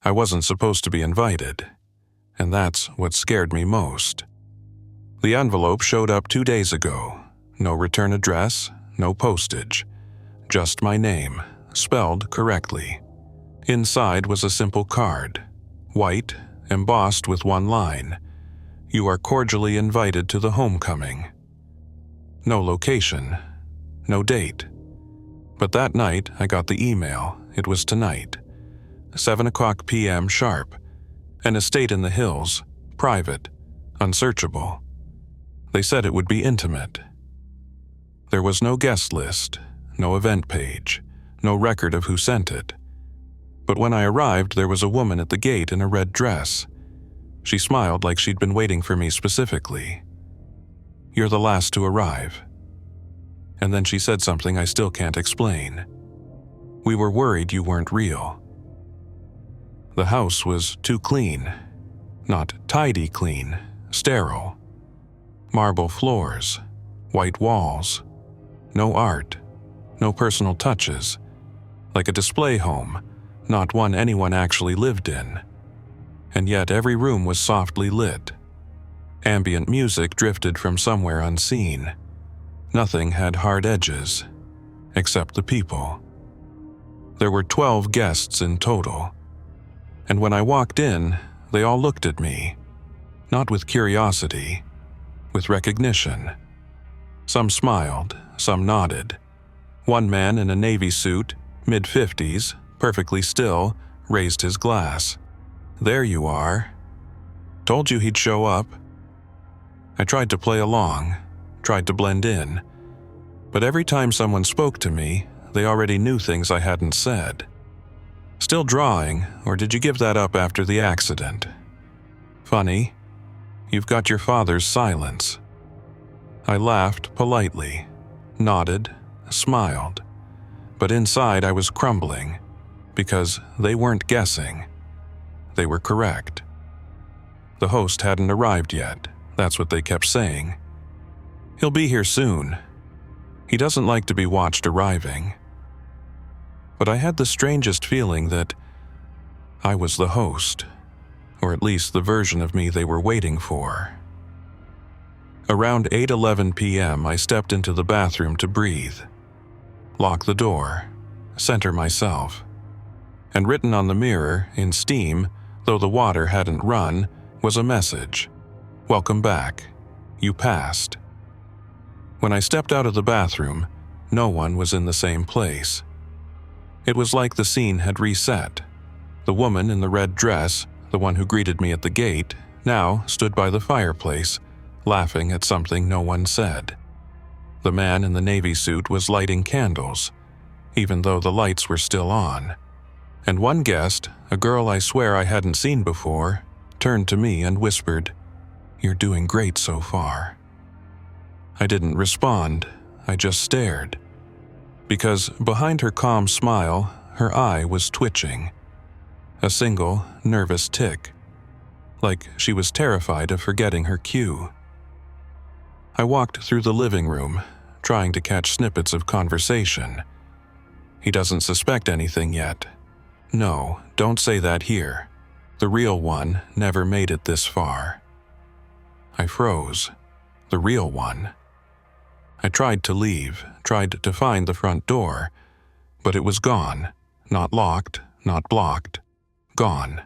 I wasn't supposed to be invited, and that's what scared me most. The envelope showed up 2 days ago. No return address, no postage. Just my name, spelled correctly. Inside was a simple card, white, embossed with one line. You are cordially invited to the homecoming. No location, no date. But that night, I got the email. It was tonight. 7:00 p.m. sharp. An estate in the hills, private, unsearchable. They said it would be intimate. There was no guest list, no event page, no record of who sent it. But when I arrived, there was a woman at the gate in a red dress. She smiled like she'd been waiting for me specifically. "You're the last to arrive." And then she said something I still can't explain. "We were worried you weren't real." The house was too clean. Not tidy clean, sterile. Marble floors, white walls, no art, no personal touches. Like a display home, not one anyone actually lived in. And yet every room was softly lit. Ambient music drifted from somewhere unseen. Nothing had hard edges, except the people. There were 12 guests in total. And when I walked in, they all looked at me. Not with curiosity, with recognition. Some smiled, some nodded. One man in a navy suit, mid-50s, perfectly still, raised his glass. "There you are. Told you he'd show up." I tried to play along, tried to blend in, but every time someone spoke to me, they already knew things I hadn't said. "Still drawing, or did you give that up after the accident?" "Funny. You've got your father's silence." I laughed politely, nodded, smiled, but inside I was crumbling, because they weren't guessing. They were correct. The host hadn't arrived yet, that's what they kept saying. "He'll be here soon. He doesn't like to be watched arriving." But I had the strangest feeling that I was the host, or at least the version of me they were waiting for. Around 8:11 p.m., I stepped into the bathroom to breathe, lock the door, center myself. And written on the mirror, in steam, though the water hadn't run, was a message. "Welcome back. You passed." When I stepped out of the bathroom, no one was in the same place. It was like the scene had reset. The woman in the red dress, the one who greeted me at the gate, now stood by the fireplace, laughing at something no one said. The man in the navy suit was lighting candles, even though the lights were still on. And one guest, a girl I swear I hadn't seen before, turned to me and whispered, "You're doing great so far." I didn't respond, I just stared. Because behind her calm smile, her eye was twitching. A single, nervous tick. Like she was terrified of forgetting her cue. I walked through the living room, trying to catch snippets of conversation. "He doesn't suspect anything yet." "No, don't say that here. The real one never made it this far." I froze. The real one. I tried to leave, tried to find the front door, but it was gone. Not locked, not blocked. Gone.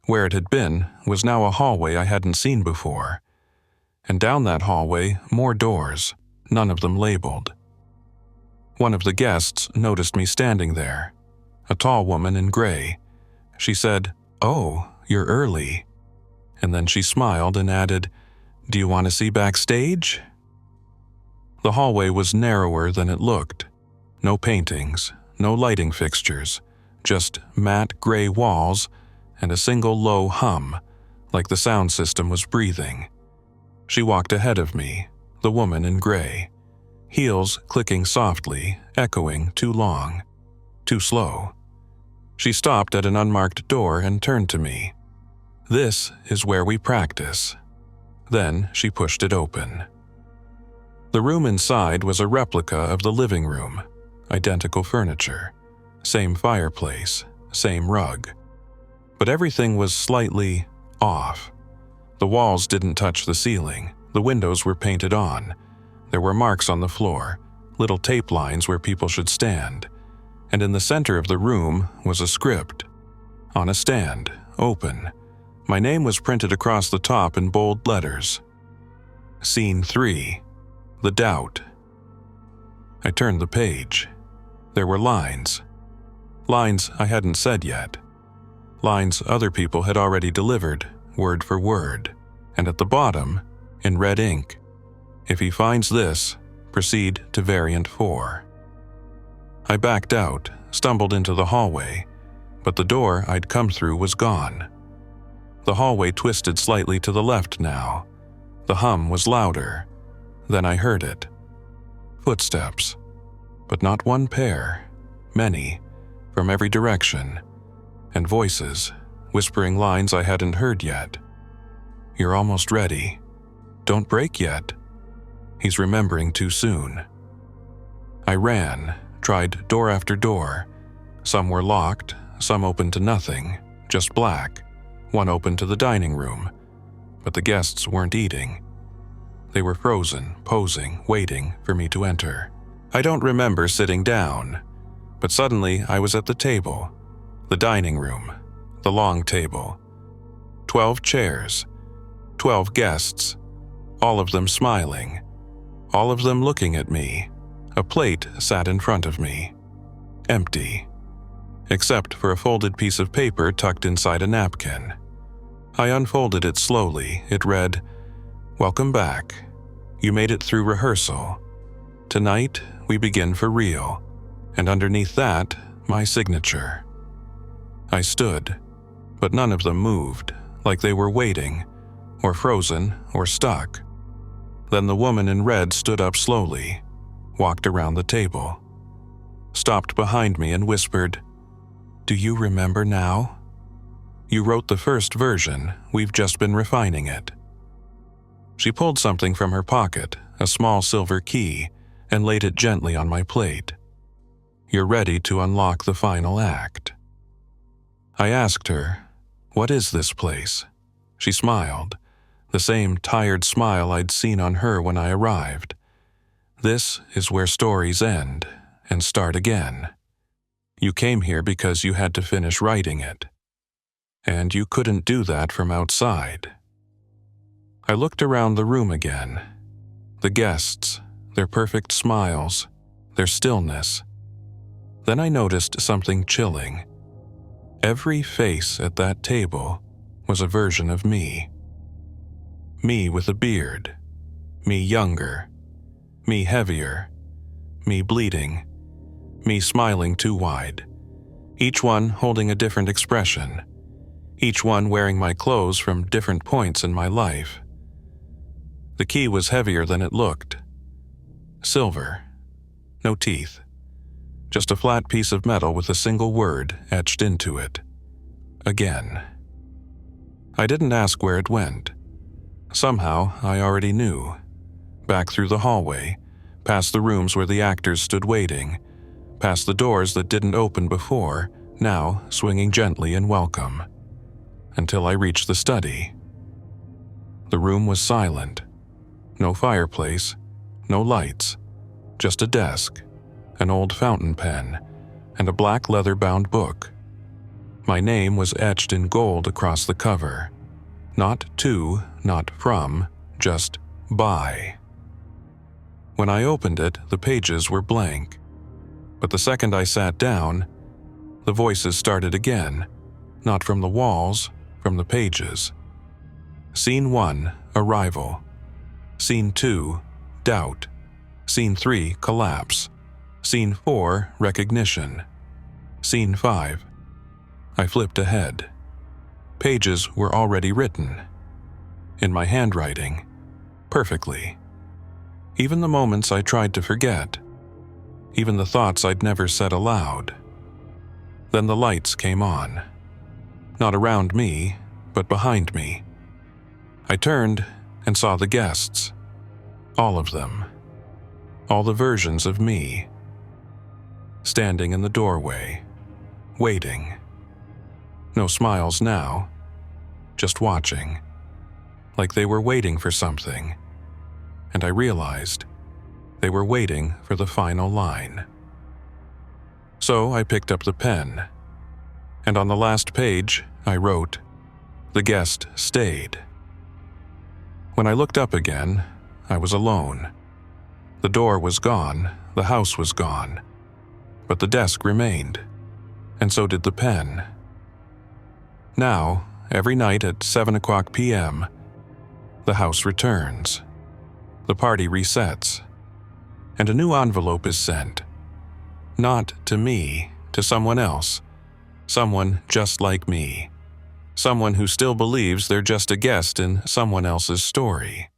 Where it had been was now a hallway I hadn't seen before. And down that hallway, more doors, none of them labeled. One of the guests noticed me standing there. A tall woman in gray. She said, "Oh, you're early." And then she smiled and added, "Do you want to see backstage?" The hallway was narrower than it looked. No paintings, no lighting fixtures, just matte gray walls and a single low hum, like the sound system was breathing. She walked ahead of me, the woman in gray. Heels clicking softly, echoing too long, too slow. She stopped at an unmarked door and turned to me. "This is where we practice." Then she pushed it open. The room inside was a replica of the living room, identical furniture, same fireplace, same rug. But everything was slightly off. The walls didn't touch the ceiling. The windows were painted on. There were marks on the floor, little tape lines where people should stand. And in the center of the room was a script. On a stand, open. My name was printed across the top in bold letters. Scene 3. The Doubt. I turned the page. There were lines. Lines I hadn't said yet. Lines other people had already delivered, word for word. And at the bottom, in red ink, if he finds this, proceed to variant 4. I backed out, stumbled into the hallway, but the door I'd come through was gone. The hallway twisted slightly to the left now. The hum was louder. Then I heard it. Footsteps. But not one pair. Many. From every direction. And voices, whispering lines I hadn't heard yet. You're almost ready. Don't break yet. He's remembering too soon. I ran, tried door after door. Some were locked, some open to nothing, just black. One open to the dining room. But the guests weren't eating. They were frozen, posing, waiting for me to enter. I don't remember sitting down, but suddenly I was at the table. The dining room. The long table. 12 chairs. 12 guests. All of them smiling. All of them looking at me. A plate sat in front of me. Empty. Except for a folded piece of paper tucked inside a napkin. I unfolded it slowly. It read, "Welcome back. You made it through rehearsal. Tonight, we begin for real." And underneath that, my signature. I stood, but none of them moved, like they were waiting, or frozen, or stuck. Then the woman in red stood up slowly, walked around the table, stopped behind me and whispered, "Do you remember now? You wrote the first version, we've just been refining it." She pulled something from her pocket, a small silver key, and laid it gently on my plate. "You're ready to unlock the final act." I asked her, "What is this place?" She smiled, the same tired smile I'd seen on her when I arrived. "This is where stories end and start again. You came here because you had to finish writing it. And you couldn't do that from outside." I looked around the room again. The guests, their perfect smiles, their stillness. Then I noticed something chilling. Every face at that table was a version of me. Me with a beard. Me younger. Me heavier. Me bleeding. Me smiling too wide. Each one holding a different expression. Each one wearing my clothes from different points in my life. The key was heavier than it looked. Silver. No teeth. Just a flat piece of metal with a single word etched into it. Again. I didn't ask where it went. Somehow, I already knew. Back through the hallway, past the rooms where the actors stood waiting, past the doors that didn't open before, now swinging gently in welcome. Until I reached the study. The room was silent. No fireplace, no lights, just a desk, an old fountain pen, and a black leather-bound book. My name was etched in gold across the cover. Not to, not from, just by. When I opened it, the pages were blank. But the second I sat down, the voices started again, not from the walls, from the pages. Scene 1, arrival. Scene 2, doubt. Scene 3, collapse. Scene 4, recognition. Scene 5. I flipped ahead. Pages were already written. In my handwriting. Perfectly. Even the moments I tried to forget. Even the thoughts I'd never said aloud. Then the lights came on. Not around me, but behind me. I turned and saw the guests. All of them. All the versions of me. Standing in the doorway. Waiting. No smiles now, just watching, like they were waiting for something. And I realized they were waiting for the final line. So I picked up the pen, and on the last page I wrote, "The guest stayed." When I looked up again, I was alone. The door was gone, the house was gone, but the desk remained, and so did the pen. Now, every night at 7:00 p.m., the house returns. The party resets, and a new envelope is sent. Not to me, to someone else. Someone just like me. Someone who still believes they're just a guest in someone else's story.